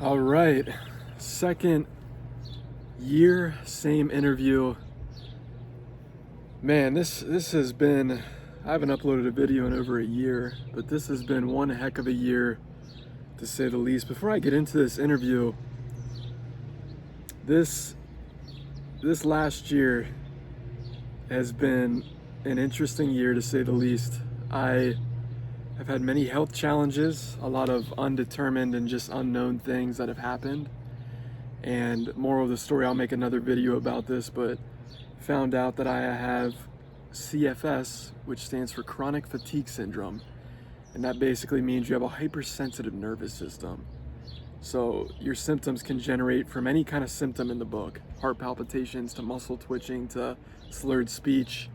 All right, second year, same interview. Man, this has been, I haven't uploaded a video in over a year, but this has been one heck of a year to say the least. Before I get into this interview, this last year has been an interesting year to say the least. I have had many health challenges, a lot of undetermined and just unknown things that have happened. And moral of the story, I'll make another video about this, but found out that I have CFS, which stands for chronic fatigue syndrome. And that basically means you have a hypersensitive nervous system. So your symptoms can generate from any kind of symptom in the book, heart palpitations to muscle twitching to slurred speech.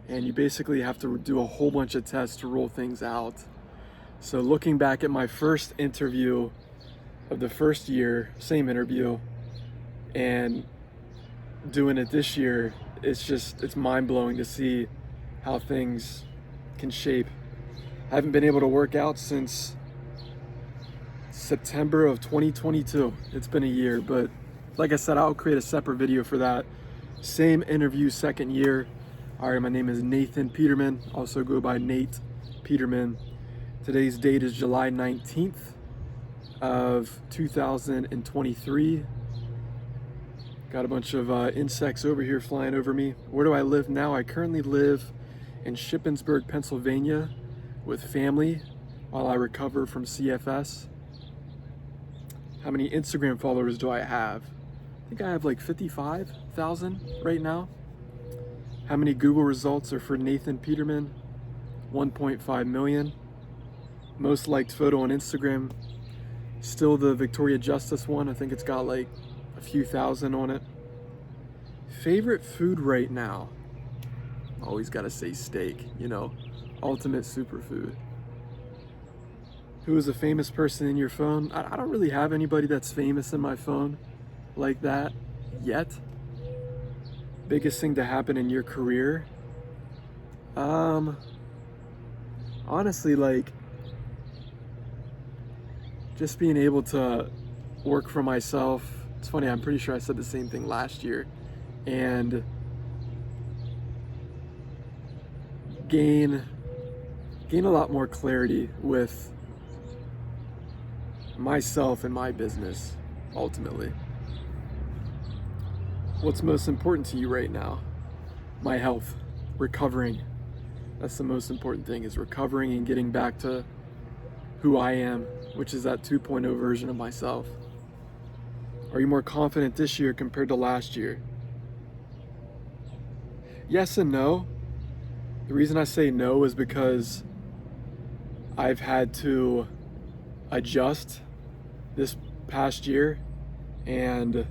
And you basically have to do a whole bunch of tests to rule things out. So looking back at my first interview of the first year, same interview, and doing it this year, it's mind-blowing to see how things can shape. I haven't been able to work out since September of 2022. It's been a year, but like I said, I'll create a separate video for that. Same interview, second year. All right, my name is Nathan Peterman, also go by Nate Peterman. Today's date is July 19th of 2023. Got a bunch of insects over here flying over me. Where do I live now? I currently live in Shippensburg, Pennsylvania with family while I recover from CFS. How many Instagram followers do I have? I think I have like 55,000 right now. How many Google results are for Nathan Peterman? 1.5 million. Most liked photo on Instagram, still the Victoria Justice one. I think it's got like a few thousand on it. Favorite food right now? Always gotta say steak, ultimate superfood. Who is a famous person in your phone? I don't really have anybody that's famous in my phone like that yet. Biggest thing to happen in your career? Honestly, like, just being able to work for myself. It's funny, I'm pretty sure I said the same thing last year. And gain a lot more clarity with myself and my business, ultimately. What's most important to you right now? My health, recovering. That's the most important thing, is recovering and getting back to who I am, which is that 2.0 version of myself. Are you more confident this year compared to last year? Yes and no. The reason I say no is because I've had to adjust this past year, and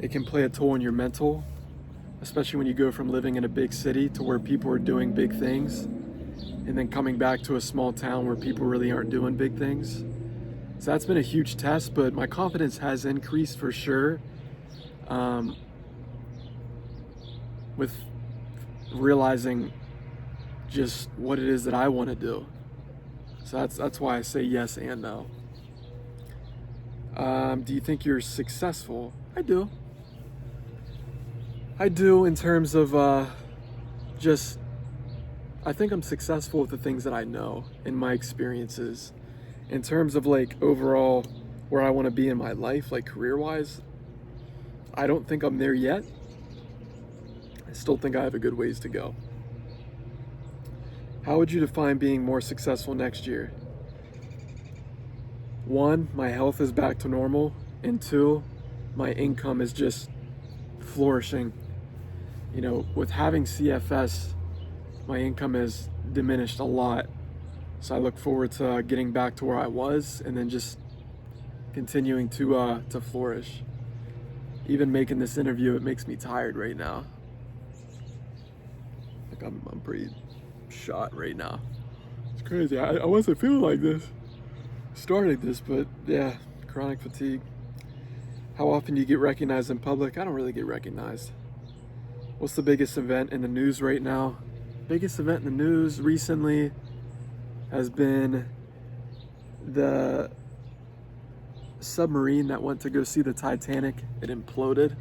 it can play a toll on your mental, especially when you go from living in a big city to where people are doing big things, and then coming back to a small town where people really aren't doing big things. So that's been a huge test, but my confidence has increased for sure, with realizing just what it is that I want to do. So that's why I say yes and no. Do you think you're successful? I do. I do, in terms of I think I'm successful with the things that I know in my experiences. In terms of like overall where I want to be in my life, like career-wise, I don't think I'm there yet. I still think I have a good ways to go. How would you define being more successful next year? 1, my health is back to normal, and 2, my income is just flourishing. With having CFS, my income has diminished a lot. So I look forward to getting back to where I was, and then just continuing to flourish. Even making this interview, it makes me tired right now. Like I'm pretty shot right now. It's crazy. I wasn't feeling like this starting this, but yeah, chronic fatigue. How often do you get recognized in public? I don't really get recognized. What's the biggest event in the news right now? Biggest event in the news recently has been the submarine that went to go see the Titanic, it imploded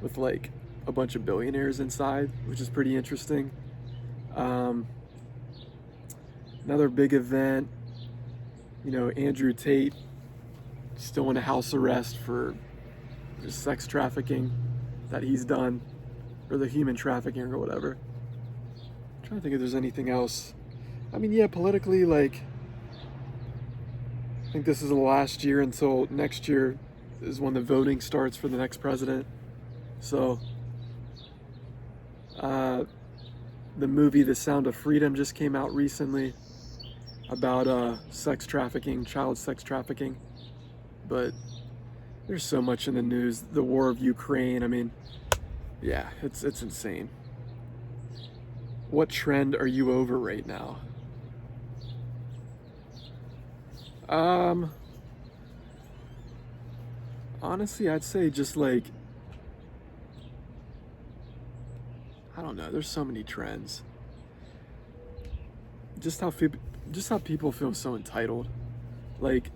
with like a bunch of billionaires inside, which is pretty interesting. Um, Another big event, Andrew Tate still in a house arrest for the sex trafficking that he's done, or the human trafficking or whatever. I'm trying to think if there's anything else. I mean, yeah, politically, like, I think this is the last year until next year is when the voting starts for the next president. So, the movie The Sound of Freedom just came out recently about sex trafficking, child sex trafficking. But there's so much in the news. The war of Ukraine, I mean, yeah, it's insane. What trend are you over right now? Honestly, I'd say just like, I don't know, there's so many trends. Just how people feel so entitled, like,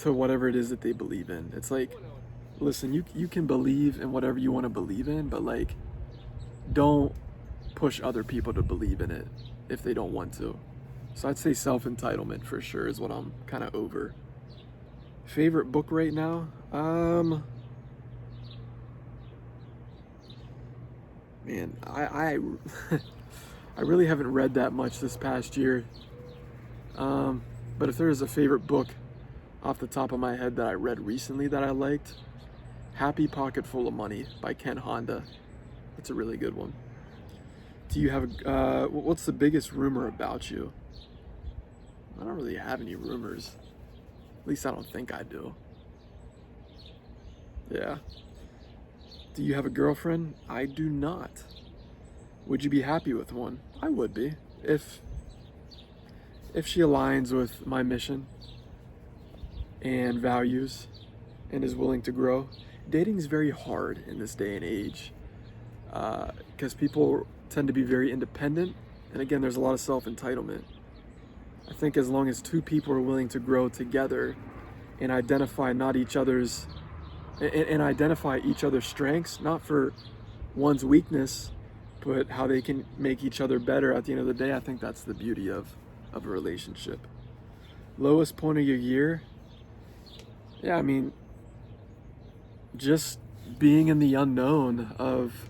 to whatever it is that they believe in. It's like, listen, you can believe in whatever you want to believe in, but like, don't push other people to believe in it if they don't want to. So I'd say self-entitlement for sure is what I'm kind of over. Favorite book right now? Man, I I really haven't read that much this past year. But if there is a favorite book off the top of my head that I read recently that I liked, Happy Pocket Full of Money by Ken Honda. That's a really good one. Do you have what's the biggest rumor about you? I don't really have any rumors. At least I don't think I do. Yeah. Do you have a girlfriend? I do not. Would you be happy with one? I would be. If she aligns with my mission and values and is willing to grow. Dating is very hard in this day and age because people tend to be very independent. And again, there's a lot of self-entitlement. I think as long as two people are willing to grow together and identify each other's strengths, not for one's weakness, but how they can make each other better at the end of the day, I think that's the beauty of a relationship. Lowest point of your year? Yeah, I mean, just being in the unknown of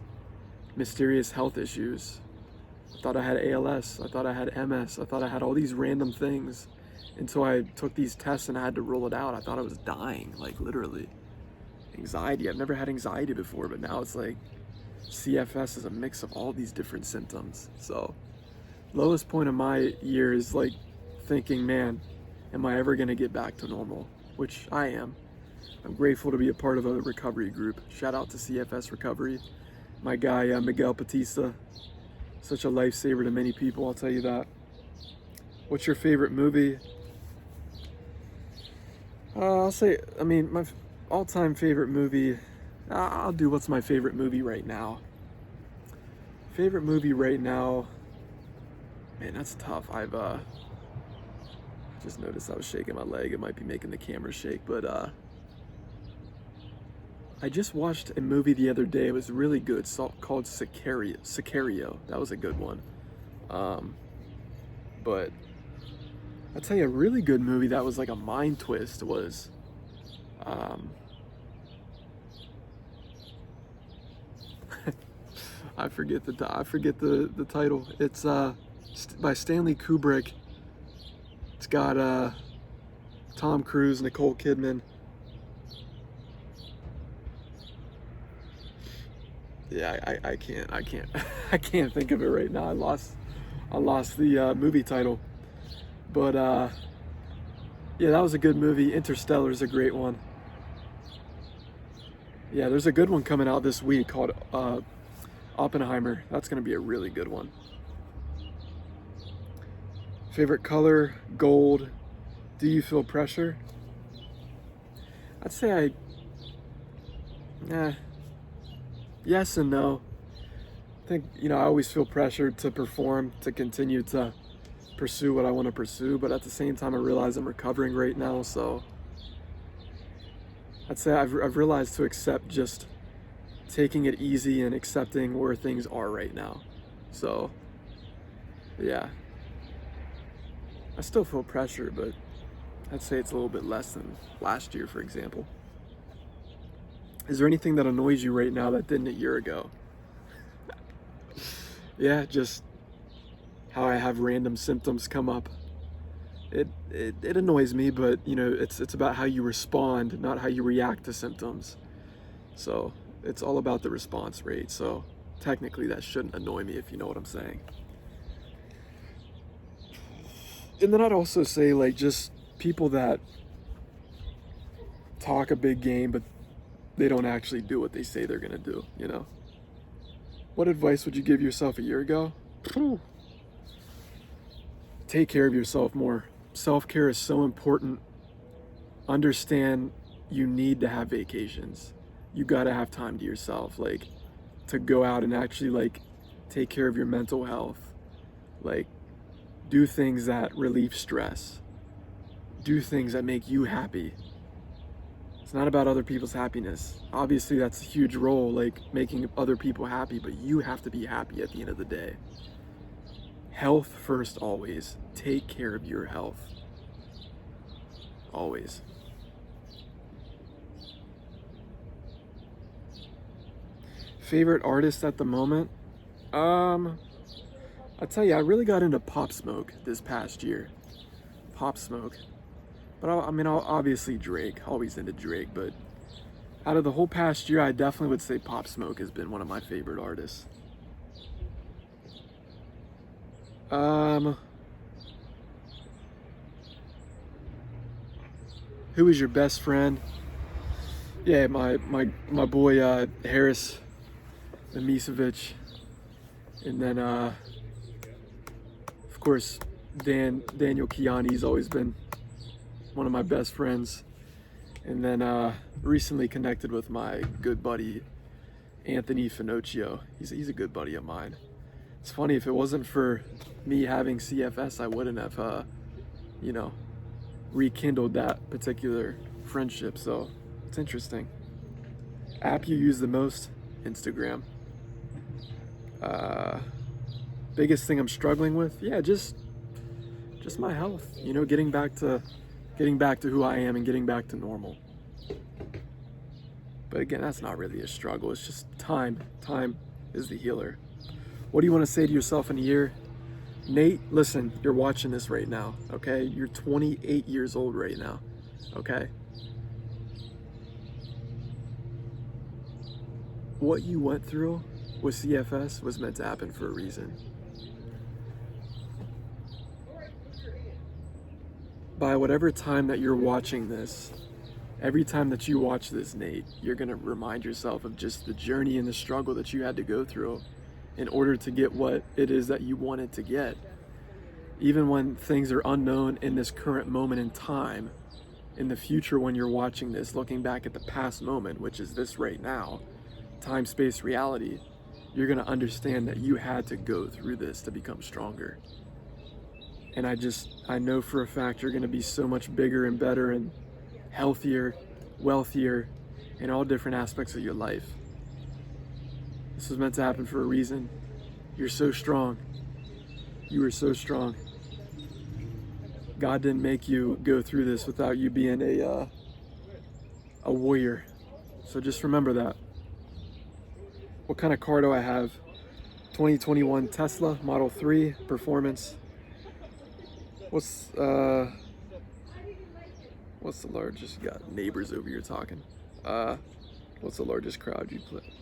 mysterious health issues. I thought I had ALS, I thought I had MS, I thought I had all these random things until I took these tests and I had to roll it out. I thought I was dying, like literally. Anxiety, I've never had anxiety before, but now it's like CFS is a mix of all these different symptoms. So lowest point of my year is like thinking, man, am I ever gonna get back to normal? Which I am. I'm grateful to be a part of a recovery group. Shout out to CFS Recovery. My guy, Miguel Batista, such a lifesaver to many people, I'll tell you that. What's your favorite movie? I'll say, I mean, my all-time favorite movie, I'll do what's my favorite movie right now. Favorite movie right now, man, that's tough. I've just noticed I was shaking my leg. It might be making the camera shake, but I just watched a movie the other day. It was really good, called Sicario. That was a good one. But I'll tell you, a really good movie that was like a mind twist was I forget the title. It's by Stanley Kubrick. It's got Tom Cruise, Nicole Kidman. Yeah, I can't I can't think of it right now. I lost the movie title. But yeah, that was a good movie. Interstellar's a great one. Yeah, there's a good one coming out this week called Oppenheimer. That's gonna be a really good one. Favorite color? Gold. Do you feel pressure? I'd say yes and no. I think, I always feel pressured to perform, to continue to pursue what I want to pursue, but at the same time I realize I'm recovering right now, so I'd say I've realized to accept just taking it easy and accepting where things are right now. So yeah, I still feel pressure, but I'd say it's a little bit less than last year, for example. Is there anything that annoys you right now that didn't a year ago? Yeah, just how I have random symptoms come up. It annoys me, but you know, it's about how you respond, not how you react to symptoms. So it's all about the response rate. So technically that shouldn't annoy me, if you know what I'm saying. And then I'd also say, like, just people that talk a big game, but they don't actually do what they say they're gonna do, you know? What advice would you give yourself a year ago? Take care of yourself more. Self-care is so important. Understand you need to have vacations. You gotta have time to yourself, like, to go out and actually, like, take care of your mental health. Like, do things that relieve stress. Do things that make you happy. It's not about other people's happiness. Obviously, that's a huge role, like making other people happy, but you have to be happy at the end of the day. Health first, always. Take care of your health. Always. Favorite artist at the moment? I tell you, I really got into Pop Smoke this past year. Pop Smoke. But I'll obviously Drake. Always into Drake, but out of the whole past year, I definitely would say Pop Smoke has been one of my favorite artists. Who is your best friend? Yeah, my boy Harris Amisovic, and then of course Daniel Kiani's always been one of my best friends, and then recently connected with my good buddy Anthony Finocchio. He's a good buddy of mine. It's funny, if it wasn't for me having CFS, I wouldn't have rekindled that particular friendship. So it's interesting. App you use the most? Instagram. Biggest thing I'm struggling with? Yeah, just my health. You know, getting back to who I am and getting back to normal. But again, that's not really a struggle. It's just time. Time is the healer. What do you want to say to yourself in a year? Nate, listen, you're watching this right now, okay? You're 28 years old right now, okay? What you went through with CFS was meant to happen for a reason. By whatever time that you're watching this, every time that you watch this, Nate, you're gonna remind yourself of just the journey and the struggle that you had to go through in order to get what it is that you wanted to get. Even when things are unknown in this current moment in time, in the future when you're watching this, looking back at the past moment, which is this right now, time, space, reality, you're gonna understand that you had to go through this to become stronger. And I know for a fact you're gonna be so much bigger and better and healthier, wealthier, in all different aspects of your life. This was meant to happen for a reason. You're so strong. You are so strong. God didn't make you go through this without you being a warrior. So just remember that. What kind of car do I have? 2021 Tesla Model 3 Performance. What's the largest? You got neighbors over here talking. What's the largest crowd you play?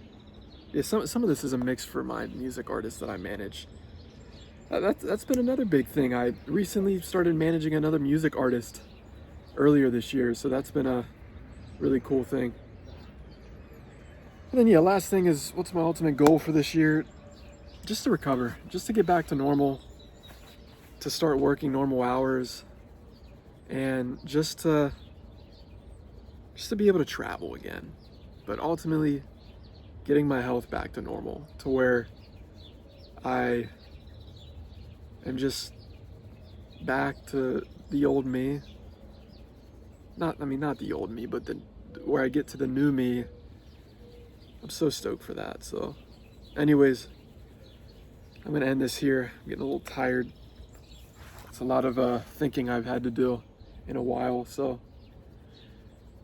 Yeah, some of this is a mix for my music artists that I manage. That's been another big thing. I recently started managing another music artist earlier this year, so that's been a really cool thing. And then yeah, last thing is, what's my ultimate goal for this year? Just to recover, just to get back to normal, to start working normal hours, and just to be able to travel again. But ultimately, getting my health back to normal, to where I am just back to the old me. Not the old me, but where I get to the new me. I'm so stoked for that. So, anyways, I'm gonna end this here. I'm getting a little tired. It's a lot of thinking I've had to do in a while. So,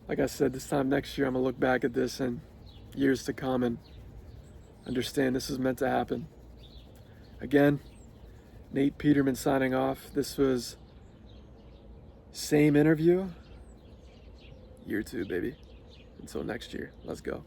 like I said, this time next year, I'm gonna look back at this and years to come and understand this is meant to happen. Again, Nate Peterman signing off. This was same interview, year 2, baby. Until next year, let's go.